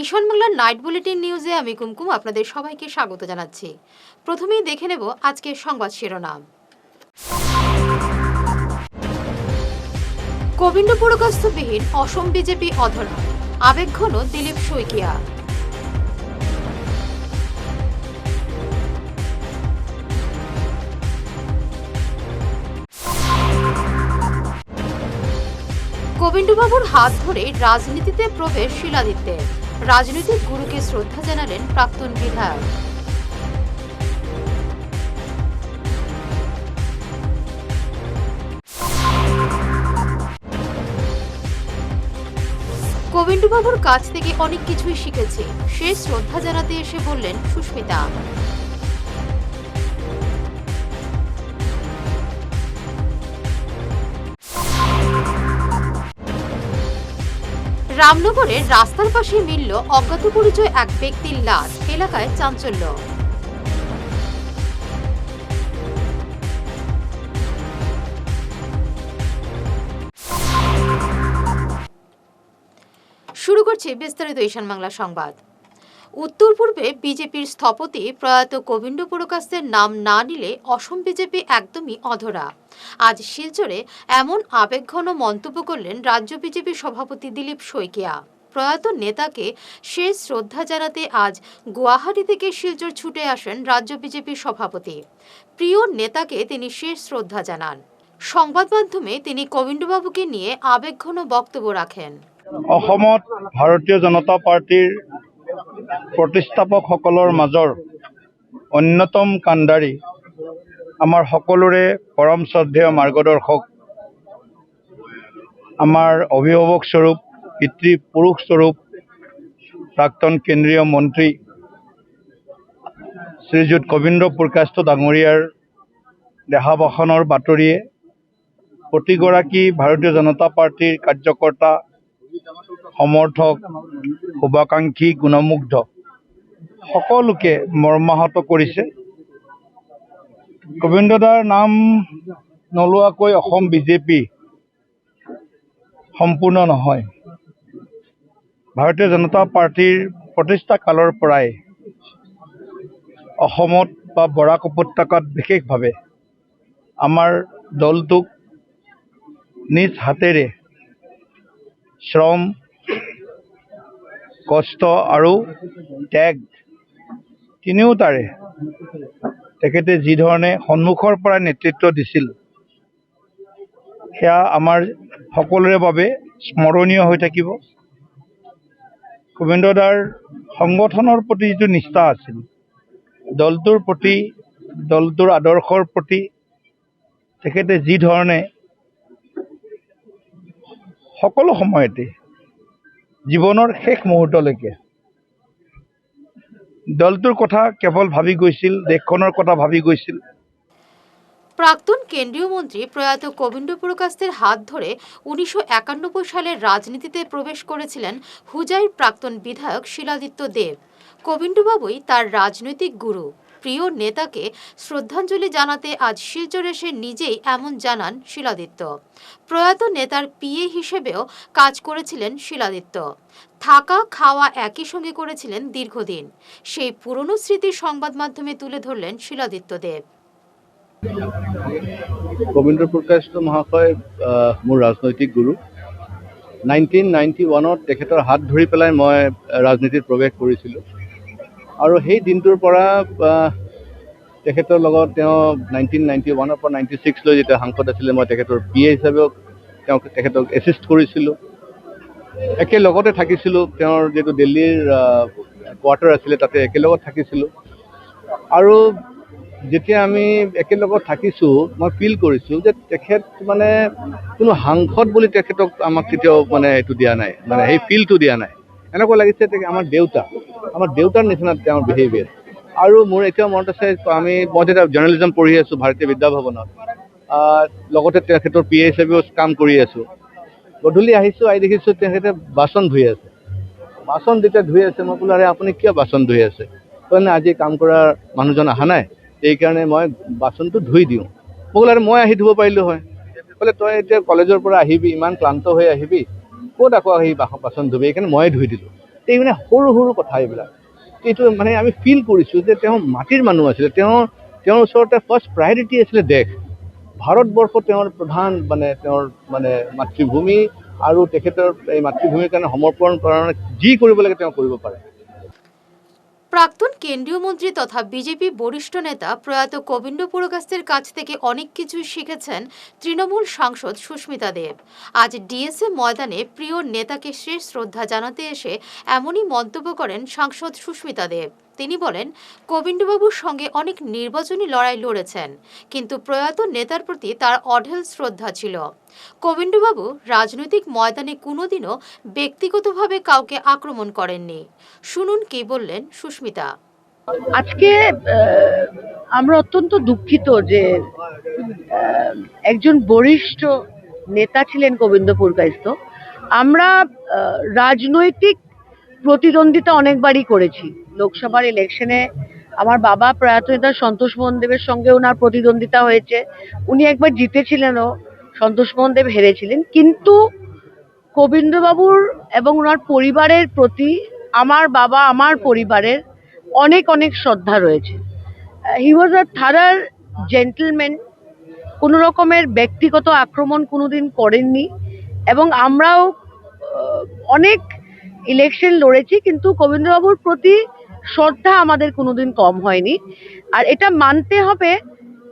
ঈশান বাংলার night bulletin নিউজে আমি কুমকুম আপনাদের সবাইকে স্বাগত জানাচ্ছি। প্রথমেই দেখে নেব আজকের সংবাদ শিরোনাম। গোবিন্দপুরকাস্তবিহীন অসম বিজেপি অধরা, আবেগঘন দিলীপ শইকিয়া। গোবিন্দবাবুর হাত ধরে রাজনীতিতে প্রবেশ শিলাদিত্যের, রাজনৈতিক গুরুকে শ্রদ্ধা জানালেন প্রাক্তন বিধায়ক। গোবিন্দবাবুর কাছ থেকে অনেক কিছুই শিখেছি, শেষ শ্রদ্ধা জানাতে এসে বললেন সুস্মিতা। রামনগরের রাস্তার পাশে মিলল অজ্ঞাত পরিচয় এক ব্যক্তির লাশ, এলাকায় চাঞ্চল্য। শুরু করছে বিস্তারিত ঈশান বাংলা সংবাদ। উত্তর পূর্বে বিজেপির স্থপতি প্রয়াত গোবিন্দপুরকাস্তের নাম না নিলে অসম বিজেপি একদমই অধরা। আজ শিলচরে এমন আবেগঘন মন্তব্য করলেন রাজ্য বিজেপি সভাপতি দিলীপ শইকিয়া। প্রয়াত নেতাকে শেষ শ্রদ্ধা জানাতে আজ গুয়াহাটি থেকে শিলচর ছুটে আসেন রাজ্য বিজেপি সভাপতি। প্রিয় নেতাকে তিনি শেষ শ্রদ্ধা জানান। সংবাদ মাধ্যমে তিনি গোবিন্দবাবুকে নিয়ে আবেগঘন বক্তব্য রাখেন। অসমত ভাৰতীয় জনতা পাৰ্টীৰ প্ৰতিষ্ঠাপকসকলৰ মাজৰ অন্যতম কাণ্ডাৰী আমাৰ সকলোৰে পৰম শ্ৰদ্ধেয় মাৰ্গদৰ্শক, আমাৰ অভিভাৱক স্বৰূপ, পিতৃপুৰুষ স্বৰূপ প্ৰাক্তন কেন্দ্ৰীয় মন্ত্ৰী শ্ৰীযুত গোবিন্দ পুৰকাস্ত ডাঙৰীয়াৰ দেহাৱসানৰ বাতৰিয়ে প্ৰতিগৰাকী ভাৰতীয় জনতা পাৰ্টীৰ কাৰ্যকৰ্তা, সমৰ্থক, শুভাকাংক্ষী, গুণমুগ্ধ সকলোকে মৰ্মাহত কৰিছে। গোবিন্দদাৰ নাম নোলোৱাকৈ অসম বিজেপি সম্পূৰ্ণ নহয়। ভাৰতীয় জনতা পাৰ্টীৰ প্ৰতিষ্ঠা কালৰ পৰাই অসমত বা বৰাক উপত্যকাত বিশেষভাৱে আমাৰ দলটোক নিজ হাতেৰে শ্ৰম, কষ্ট আৰু ত্যাগ তিনিওটাৰে তেখেতে যি ধৰণে সন্মুখৰ পৰা নেতৃত্ব দিছিল, সেয়া আমাৰ সকলোৰে বাবে স্মৰণীয় হৈ থাকিব। গোবিন্দদাৰ সংগঠনৰ প্ৰতি যিটো নিষ্ঠা আছিল, দলটোৰ প্ৰতি, দলটোৰ আদৰ্শৰ প্ৰতি তেখেতে যি ধৰণে সকলো সময়তে জীৱনৰ শেষ মুহূৰ্তলৈকে দলটোৰ কথা কেৱল ভাবি গৈছিল, দেশখনৰ কথা ভাবি গৈছিল। প্রাক্তন কেন্দ্রীয় মন্ত্রী প্রয়াত গোবিন্দপুরকাস্তের হাত ধরে 1991 সালের রাজনীতিতে প্রবেশ করেছিলেন হুজাইর প্রাক্তন বিধায়ক শিলাদিত্য দেব। গোবিন্দবাবুই তার রাজনৈতিক গুরু। প্রিয় নেতাকে শ্রদ্ধাঞ্জলি জানাতে আজ শিলচর এসে নিজেই এমন জানান শিলাদিত্য। প্রয়াত নেতার পিএ হিসেবেও কাজ করেছিলেন শিলাদিত্য। থাকা খাওয়া একই সঙ্গে করেছিলেন দীর্ঘদিন। সেই পুরনো স্মৃতি সংবাদ মাধ্যমে তুলে ধরলেন শিলাদিত্য দেব। গোবিন্দ পুৰকাস্ত মহাশয় মোৰ ৰাজনৈতিক গুৰু। 1991 তেখেতৰ হাত ধৰি পেলাই মই ৰাজনীতিত প্ৰৱেশ কৰিছিলোঁ আৰু সেই দিনটোৰ পৰা তেখেতৰ লগত তেওঁ 1991 পৰা 96 লৈ যেতিয়া সাংসদ আছিলে, মই তেখেতৰ পিএ হিচাপেও তেখেতক এছিষ্ট কৰিছিলোঁ। একেলগতে থাকিছিলোঁ, তেওঁৰ যিটো দিল্লীৰ কোৱাৰ্টাৰ আছিলে তাতে একেলগত থাকিছিলোঁ। আৰু যেতিয়া আমি একেলগত থাকিছোঁ, মই ফিল কৰিছোঁ যে তেখেত মানে কোনো সাংসদ বুলি তেখেতক আমাক কেতিয়াও মানে এইটো দিয়া নাই, মানে সেই ফিলটো দিয়া নাই। এনেকুৱা লাগিছে আমাৰ দেউতাৰ নিচিনা তেওঁৰ বিহেভিয়াৰ। আৰু মোৰ এতিয়াও মনত আছে, মই যেতিয়া জাৰ্নেলিজম পঢ়ি আছোঁ ভাৰতীয় বিদ্যাভৱনত, লগতে তেখেতৰ পিএ হিচাপেও কাম কৰি আছোঁ। গধূলি আহিছোঁ, আহি দেখিছোঁ তেখেতে বাচন ধুই আছে। বাচন যেতিয়া ধুই আছে, মই ক'লো, আৰে আপুনি কিয় বাচন ধুই আছে? তাৰমানে আজি কাম কৰা মানুহজন অহা নাই, এইকাৰণে মই বাচনটো ধুই দিওঁ। মই ক'লো, আৰে মই আহি ধুব পাৰিলোঁ হয়। ক'লে, তই এতিয়া কলেজৰ পৰা আহিবি, ইমান ক্লান্ত হৈ আহিবি, ক'ত আকৌ আহি বাচন ধুবি? এইকাৰণে ময়ে ধুই দিলোঁ। এই মানে সৰু সৰু কথা এইবিলাক, এইটো মানে আমি ফিল কৰিছোঁ যে তেওঁ মাটিৰ মানুহ আছিলে, তেওঁৰ ওচৰতে ফাৰ্ষ্ট প্ৰায়ৰিটি আছিলে দেশ। ভাৰতবৰ্ষ তেওঁৰ প্ৰধান তেওঁৰ মাতৃভূমি, আৰু তেখেতৰ এই মাতৃভূমিৰ কাৰণে সমৰ্পণ কৰাৰ যি কৰিব লাগে তেওঁ কৰিব পাৰে। প্রাক্তন কেন্দ্রীয় মন্ত্রী তথা বিজেপি বরিষ্ঠ নেতা প্রয়াত গোবিন্দ পুরকাস্তের কাছ থেকে অনেক কিছুই শিখেছেন তৃণমূল সাংসদ সুস্মিতা দেব। আজ ডিএসএ ময়দানে প্রিয় নেতাকে শেষ শ্রদ্ধা জানাতে এসে এমনই মন্তব্য করেন সাংসদ সুস্মিতা দেব। তিনি বলেন, গোবিন্দবাবুর সঙ্গে অনেক নির্বাচনী লড়াই লড়েছেন, কিন্তু প্রয়াত নেতার প্রতি তার অঢেল শ্রদ্ধা ছিল। গোবিন্দবাবু রাজনৈতিক ময়দানে কোনোদিনও ব্যক্তিগতভাবে কাউকে আক্রমণ করেননি। শুনুন কি বললেন সুস্মিতা। আজকে আমরা অত্যন্ত দুঃখিত যে একজন বরিষ্ঠ নেতা ছিলেন গোবিন্দ পুরকাইস্ত। আমরা রাজনৈতিক প্রতিদ্বন্দ্বিতা অনেকবারই করেছি। লোকসভার ইলেকশনে আমার বাবা প্রয়াত নেতা সন্তোষ মোহন দেবের সঙ্গে ওনার প্রতিদ্বন্দ্বিতা হয়েছে, উনি একবার জিতেছিলেনও, সন্তোষ মোহন দেব হেরেছিলেন। কিন্তু গোবিন্দবাবুর এবং ওনার পরিবারের প্রতি আমার বাবা, আমার পরিবারের অনেক অনেক শ্রদ্ধা রয়েছে। হি ওয়াজ আ থারার জেন্টলম্যান, কোনো রকমের ব্যক্তিগত আক্রমণ কোনোদিন করেননি, এবং আমরাও অনেক ইলেকশন লড়েছি, কিন্তু গোবিন্দবাবুর প্রতি শ্রদ্ধা আমাদের কোনোদিন কম হয়নি। আর এটা মানতে হবে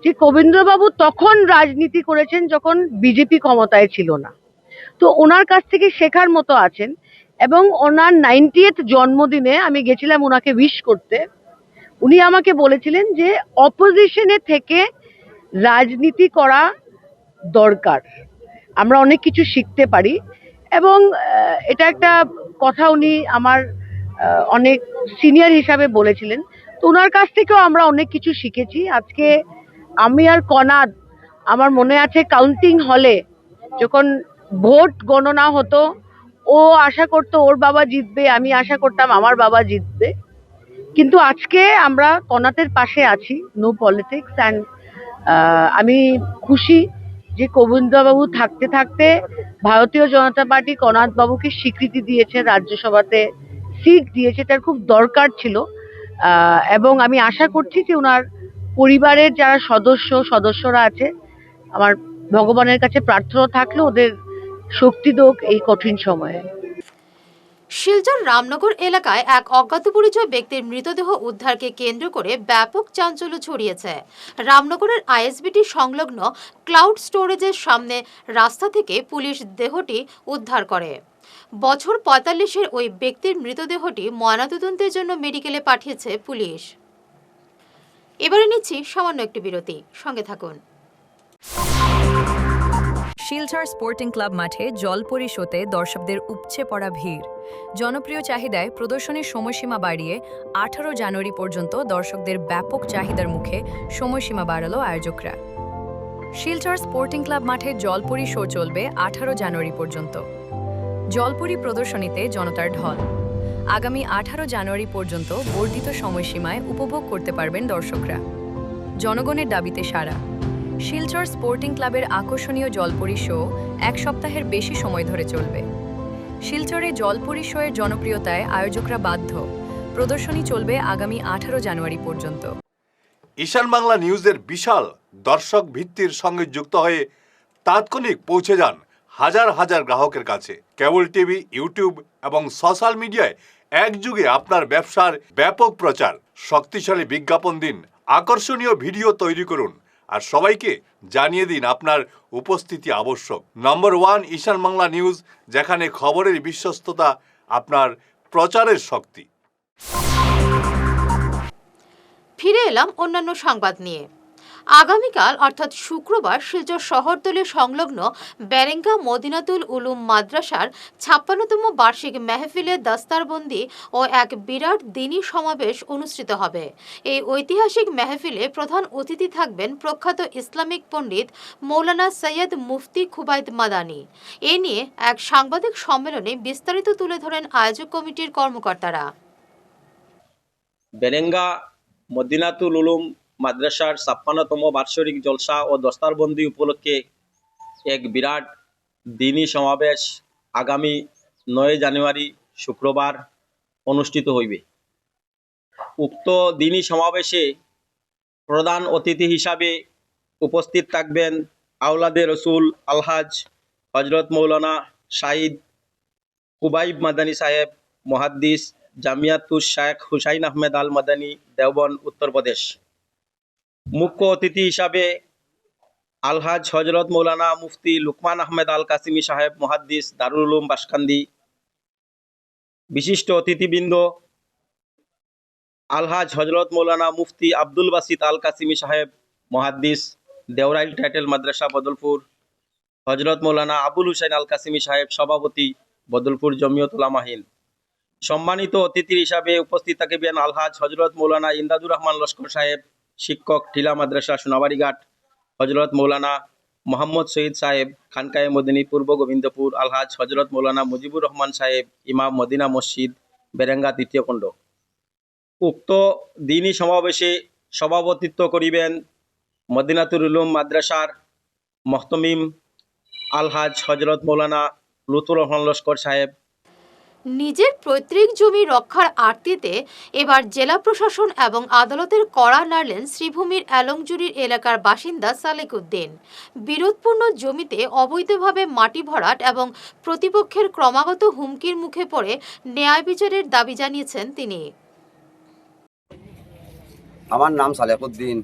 যে গোবিন্দবাবু তখন রাজনীতি করেছেন যখন বিজেপি ক্ষমতায় ছিল না, তো ওনার কাছ থেকে শেখার মতো আছেন। এবং ওনার 90th জন্মদিনে আমি গেছিলাম ওনাকে উইশ করতে। উনি আমাকে বলেছিলেন যে অপোজিশনে থেকে রাজনীতি করা দরকার, আমরা অনেক কিছু শিখতে পারি। এবং এটা একটা কথা উনি আমার অনেক সিনিয়র হিসাবে বলেছিলেন, তো ওনার কাছ থেকেও আমরা অনেক কিছু শিখেছি। আজকে আমি আর কনাদ, আমার মনে আছে কাউন্টিং হলে যখন ভোট গণনা হতো, ও আশা করতো ওর বাবা জিতবে, আমি আশা করতাম আমার বাবা জিতবে, কিন্তু আজকে আমরা কনাতের পাশে আছি, নো পলিটিক্স। অ্যান্ড আমি খুশি যে গোবিন্দবাবু থাকতে থাকতে ভারতীয় জনতা পার্টি কনাথ বাবুকে স্বীকৃতি দিয়েছে, রাজ্যসভাতে সিট দিয়েছে, তার খুব দরকার ছিল। এবং আমি আশা করছি যে ওনার পরিবারের যারা সদস্যরা আছে, আমার ভগবানের কাছে প্রার্থনা থাকলে ওদের শক্তি দোক এই কঠিন সময়ে। শিলচর রামনগর এলাকায় এক অজ্ঞাত পরিচয় ব্যক্তির মৃতদেহ উদ্ধারকে কেন্দ্র করে ব্যাপক চাঞ্চল্য ছড়িয়েছে। রামনগরের আইএসবিটি সংলগ্ন ক্লাউড স্টোরেজের সামনে রাস্তা থেকে পুলিশ দেহটি উদ্ধার করে। বছর 45-এর ওই ব্যক্তির মৃতদেহটি ময়নাতদন্তের জন্য মেডিকেলে পাঠিয়েছে পুলিশ। এবারে নিচ্ছি সামান্য একটি বিরতি, সঙ্গে থাকুন। শিলচর স্পোর্টিং ক্লাব মাঠে জলপরি শোতে দর্শকদের উপচে পড়া ভিড়। জনপ্রিয় চাহিদায় প্রদর্শনীর সময়সীমা বাড়িয়ে 18 জানুয়ারি পর্যন্ত দর্শকদের ব্যাপক চাহিদার মুখে সময়সীমা বাড়ালো আয়োজকরা। শিলচর স্পোর্টিং ক্লাব মাঠে জলপরি শো চলবে 18 জানুয়ারি পর্যন্ত। জলপরি প্রদর্শনীতে জনতার ঢল। আগামী 18 জানুয়ারি পর্যন্ত বর্ধিত সময়সীমায় উপভোগ করতে পারবেন দর্শকরা। জনগণের দাবিতে সাড়া। শিলচর স্পোর্টিং ক্লাবের আকর্ষণীয় জলপরি শো 1 সপ্তাহের বেশি সময় ধরে চলবে। শিলচরে জলপরি শোয়ের জনপ্রিয়তায় আয়োজকরা বাধ্য। প্রদর্শনী চলবে আগামী 18 জানুয়ারি পর্যন্ত। ঈশান বাংলা নিউজের বিশাল দর্শক ভিত্তির সঙ্গে যুক্ত হয়ে তাৎক্ষণিক পৌঁছে যান হাজার হাজার গ্রাহকের কাছে। কেবল টিভি, ইউটিউব এবং সোশ্যাল মিডিয়ায় একযুগে আপনার ব্যবসার ব্যাপক প্রচার। শক্তিশালী বিজ্ঞাপন দিন, আকর্ষণীয় ভিডিও তৈরি করুন, আর সবাইকে জানিয়ে দিন আপনার উপস্থিতি আবশ্যক। নম্বর 1 ঈশান বাংলা নিউজ, যেখানে খবরের বিশ্বস্ততা আপনার প্রচারের শক্তি। ফিরে এলাম অন্যান্য সংবাদ নিয়ে। আগামীকাল অর্থাৎ শুক্রবার শিলচর শহরতলি সংলগ্ন বেরেঙ্গা মদিনাতুল উলুম মাদ্রাসার 56তম বার্ষিক মেহফিলে দস্তারবন্দি ও এক বিরাট দিনী সমাবেশ অনুষ্ঠিত হবে। এই ঐতিহাসিক মেহফিলে প্রধান অতিথি থাকবেন প্রখ্যাত ইসলামিক পণ্ডিত মৌলানা সৈয়দ মুফতি খুবাইদ মাদানী। এ নিয়ে এক সাংবাদিক সম্মেলনে বিস্তারিত তুলে ধরেন আয়োজক কমিটির কর্মকর্তারা। বেরেঙ্গা মদিনাতুল উলুম মাদ্রাসার 56তম বার্ষিক জলসা ও দস্তারবন্দি উপলক্ষে এক বিরাট দিনী সমাবেশ আগামী 9 জানুয়ারি শুক্রবার অনুষ্ঠিত হইবে। উক্ত দিনী সমাবেশে প্রধান অতিথি হিসাবে উপস্থিত থাকবেন আওলাদে রসুল আলহাজ হজরত মৌলানা শাহিদ কুবাইব মাদানী সাহেব, মুহাদ্দিস, জামিয়াতুশ শায়েখ হুসাইন আহমেদ আল মাদানী, দেওবন্দ, উত্তরপ্রদেশ। মুখ্য অতিথি হিসাবে আলহাজ হজরত মৌলানা মুফতি লুকমান আহমেদ আল কাসিমি সাহেব, মুহাদ্দিস, দারুল উলুম, বাসকান্দি। বিশিষ্ট অতিথিবৃন্দ আলহাজ হজরত মৌলানা মুফতি আব্দুল বাসিত আল কাসিমি সাহেব, মুহাদ্দিস, দেওরাইল টাইটেল মাদ্রাসা, বদলপুর। হজরত মৌলানা আবুল হুসাইন আল কাসিমি সাহেব, সভাপতি, বদলপুর জমিয়ত উলামা হিন্দ। সম্মানিত অতিথি হিসাবে উপস্থিত থাকবেন আলহাজ হজরত মৌলানা ইমদাদুর রহমান লস্কর সাহেব, শিক্ষক, টিলা মাদ্রাসা, সোনাবাড়িঘাট। হজরত মৌলানা মোহাম্মদ শহীদ সাহেব, খানকায়ে মদিনী, পূর্ব গোবিন্দপুর। আলহাজ হজরত মৌলানা মুজিবুর রহমান সাহেব, ইমাম, মদিনা মসজিদ, বেরেঙ্গা, তৃতীয় খণ্ড। উক্ত দিনী সমাবেশে সভাপতিত্ব করিবেন মদিনাতুল উলুম মাদ্রাসার মহতমিম আলহাজ হজরত মৌলানা লুতুর রহমান লস্কর সাহেব। নিজের পৈতৃক জমি রক্ষার আর্তিতে এবার জেলা প্রশাসন এবং আদালতের কড়া নাড়লেন শ্রীভূমির এলংজুরির এলাকার বাসিন্দা সালেক উদ্দিন। বিরোধপূর্ণ জমিতে অবৈধভাবে মাটি ভরাট এবং প্রতিপক্ষের ক্রমাগত হুমকির মুখে পড়ে ন্যায় বিচারের দাবি জানিয়েছেন তিনি। আমার নাম সালেকুদ্দিন,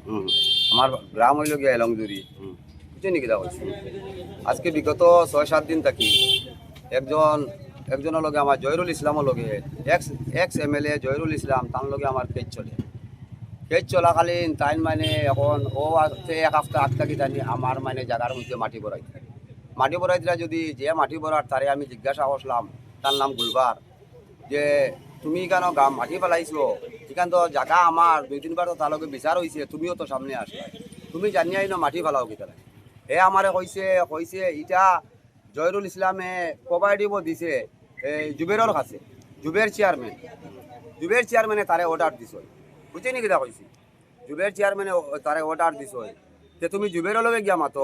আমার গ্রাম হইল গিয়া এলংজুরি, বুঝছেন কি হয়েছে। আজকে বিগত ৬-৭ দিন থাকি একজনের লগে আমার জহিরুল ইসলামের লগে এক্স MLA জহিরুল ইসলাম, তার লগে আমার কেজ চলাকালীন তাই মানে এখন ও এক হপ্তাহ আগ থাকি জানি আমার মানে জায়গার মধ্যে মাটি ভরাইতে যদি যে মাটি ভরার তারে আমি জিজ্ঞাসা করলাম, তার নাম গুলবার, যে তুমি কেন মাটি ফেলাইছো, এখান তো জায়গা আমার 2-3 বার তো তার লগে বিচার হয়েছে, তুমিও তো সামনে আসলা, তুমি জানিয়াই না মাটি ফেলাও কি তারা। এ আমারে কইছে ইটা জহিরুল ইসলামে কবাই দিব দিছে জুবেরর কাছে, জুবের চেয়ারম্যানে তারে অর্ডার দিছ, বুঝছেনি কিনা কইছি। জুবের চেয়ারম্যানে তারে অর্ডার দিছ যে তুমি জুবেরও লগে গিয়া মাতো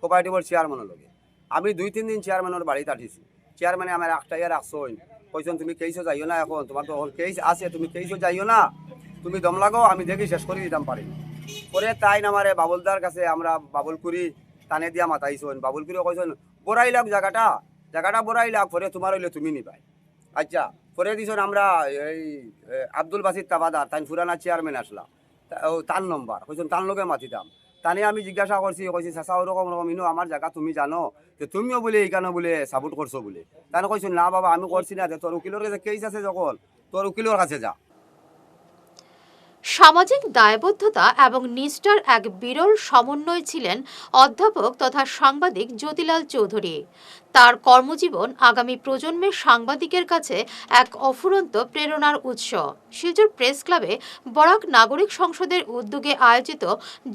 কোপারেটিভর চেয়ারম্যানের লগে। আমি 2-3 দিন চেয়ারম্যানের বাড়িতে আঠিছি, চেয়ারম্যানে আমার একটাইয়া রাখছই, কইছেন তুমি কেইসও যাইও না, এখন তোমার তো কেইস আছে, তুমি কেইসও যাইও না, তুমি দম লাগাও, আমি দেখি শেষ করে দিতাম পারি। পরে তাই আমারে বাবুলদার কাছে আমরা বাবুলকুড়ি টানে দিয়া মাতাইছেন, বাবুলকুড়ি কইছেন বড়াই লাগ জায়গাটা বড়াই লাগ, পরে তোমার হইলে তুমি নিবাই। আচ্ছা, পরে দিছেন আমরা এই আব্দুল বাসিত তাবাদার, তাই পুরানা চেয়ারম্যান আসলা, তার নম্বর কইছেন তার লগে মাতিতাম। তানে আমি জিজ্ঞাসা করছি, কইছি চাচা ওরকম ইনো আমার জায়গা তুমি জানো, যে তুমিও বলে এইখানে বলে সাপোর্ট করছো বলে। তাই কইছেন না বাবা আমি করছি না, তোর উকিলের কাছে কেস আছে যখন তোর উকিলের কাছে যা। সামাজিক দায়বদ্ধতা এবং নিষ্ঠার এক বিরল সমন্বয় ছিলেন অধ্যাপক তথা সাংবাদিক জ্যোতিলাল চৌধুরী। তার কর্মজীবন আগামী প্রজন্মের সাংবাদিকের কাছে এক অফুরন্ত প্রেরণার উৎস। শিলচর প্রেস ক্লাবে বরাক নাগরিক সংসদের উদ্যোগে আয়োজিত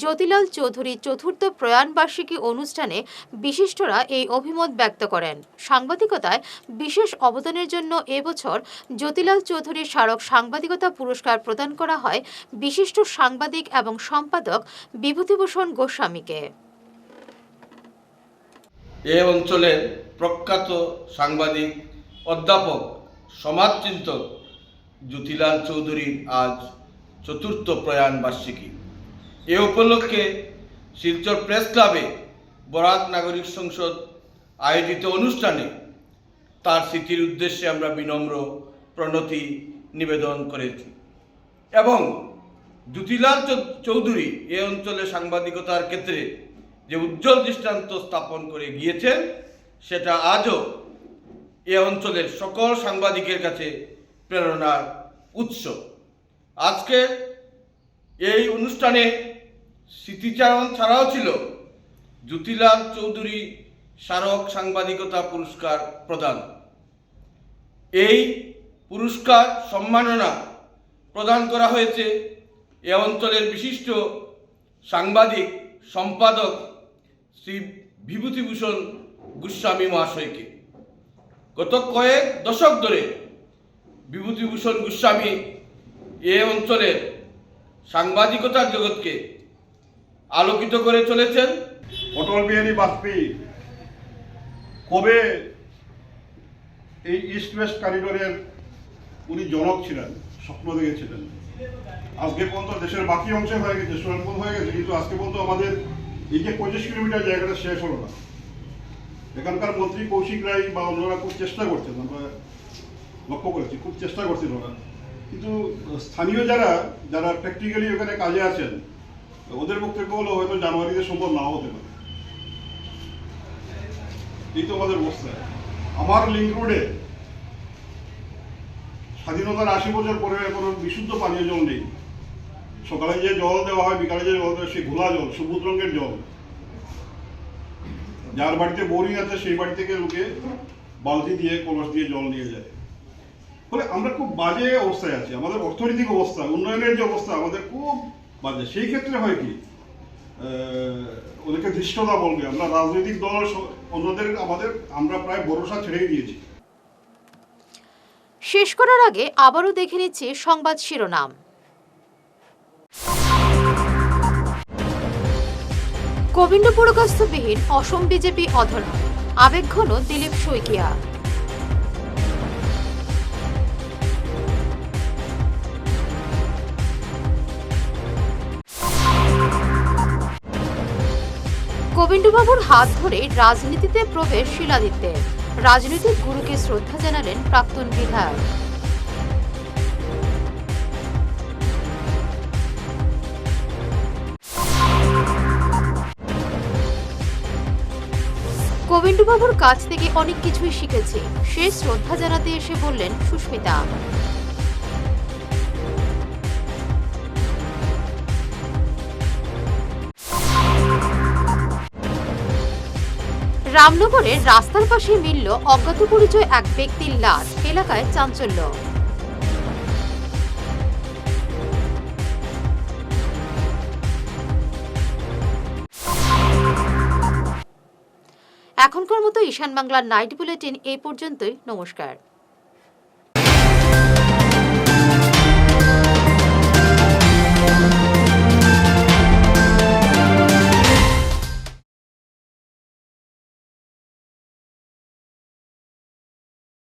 জ্যোতিলাল চৌধুরী চতুর্থ প্রয়াণবার্ষিকী অনুষ্ঠানে বিশিষ্টরা এই অভিমত ব্যক্ত করেন। সাংবাদিকতায় বিশেষ অবদানের জন্য এবছর জ্যোতিলাল চৌধুরী স্মারক সাংবাদিকতা পুরস্কার প্রদান করা হয় বিশিষ্ট সাংবাদিক এবং সম্পাদক বিভূতিভূষণ গোস্বামীকে। এ অঞ্চলের প্রখ্যাত সাংবাদিক, অধ্যাপক, সমাজচিন্তক জ্যোতিলাল চৌধুরীর আজ চতুর্থ প্রয়াণ বার্ষিকী। এ উপলক্ষে শিলচর প্রেস ক্লাবে বরাক নাগরিক সংসদ আয়োজিত অনুষ্ঠানে তার স্মৃতির উদ্দেশ্যে আমরা বিনম্র প্রণতি নিবেদন করেছি এবং জ্যোতিলাল চৌধুরী এ অঞ্চলে সাংবাদিকতার ক্ষেত্রে যে উজ্জ্বল দৃষ্টান্ত স্থাপন করে গিয়েছেন সেটা আজও এ অঞ্চলের সকল সাংবাদিকের কাছে প্রেরণার উৎস। আজকে এই অনুষ্ঠানে স্মৃতিচারণ ছাড়াও ছিল জ্যোতিলাল চৌধুরী স্মারক সাংবাদিকতা পুরস্কার প্রদান। এই পুরস্কার সম্মাননা প্রদান করা হয়েছে এ অঞ্চলের বিশিষ্ট সাংবাদিক, সম্পাদক শ্রী বিভূতিভূষণ গোস্বামী মহাশয়কে। গত কয়েক দশক ধরে বিভূতিভূষণ গোস্বামী এ অঞ্চলের সাংবাদিকতার জগৎকে আলোকিত করে চলেছেন। অটল বিহারী বাজপেয়ী কবে এই ইস্ট ওয়েস্ট করিডোরের উনি জনক ছিলেন, স্বপ্ন দেখেছিলেন। আজকে পর্যন্ত দেশের বাকি অংশে হয়ে গেছে, সুনামগঞ্জ হয়ে গেছে, কিন্তু আজকে পর্যন্ত আমাদের এই যে 25 কিলোমিটার জায়গাটা শেষ হলো না। এখানকার মন্ত্রী কৌশিক রায় বা অন্যরা খুব চেষ্টা করছেন, আমরা লক্ষ্য করেছি, খুব চেষ্টা করছেন ওরা, কিন্তু স্থানীয় যারা প্র্যাকটিক্যালি ওখানে কাজে আছেন, ওদের বক্তব্য হলো হয়তো জানুয়ারিতে সম্ভব নাও হতে পারে। এই তো আমাদের অবস্থা। আমার লিঙ্ক রোডে স্বাধীনতার 80 বছর পরে কোনো বিশুদ্ধ পানীয় জল নেই। সকালে যে জল দেওয়া হয়, বিকালে যে জল দেওয়া হয়, সেই ঘোলা জল, সবুজ রঙের জল। যার বাড়িতে বোরিং আছে সেই বাড়ি থেকে লোকে বালতি দিয়ে কলস দিয়ে জল নিয়ে যায়। ফলে আমরা খুব বাজে অবস্থায় আছি। আমাদের অর্থনৈতিক অবস্থা, উন্নয়নের যে অবস্থা আমাদের খুব বাজে। সেই ক্ষেত্রে হয় কি, ওদেরকে ধৃষ্টতা বলবে, আমরা রাজনৈতিক দল অন্যদের আমরা প্রায় ভরসা ছেড়েই দিয়েছি। শেষ করার আগে আবারও দেখে নিচ্ছি সংবাদ শিরোনাম। গোবিন্দ পুরকাস্তবিহীন অসম বিজেপি অধরা, আবেগঘন দিলীপ শইকিয়া। গোবিন্দবাবুর হাত ধরে রাজনীতিতে প্রবেশ শিলাদিত্যের, রাজনৈতিক গুরুকে শ্রদ্ধা জানালেন প্রাক্তন বিধায়ক। গোবিন্দবাবুর কাছ থেকে অনেক কিছুই শিখেছি, সে শ্রদ্ধা জানাতে এসে বললেন সুস্মিতা। রামনগরের রাস্তার পাশে মিলল অজ্ঞাত পরিচয় এক ব্যক্তির লাশ, এলাকায় চাঞ্চল্য। এখনকার মতো ঈশান বাংলার নাইট বুলেটিন এই পর্যন্তই। নমস্কার।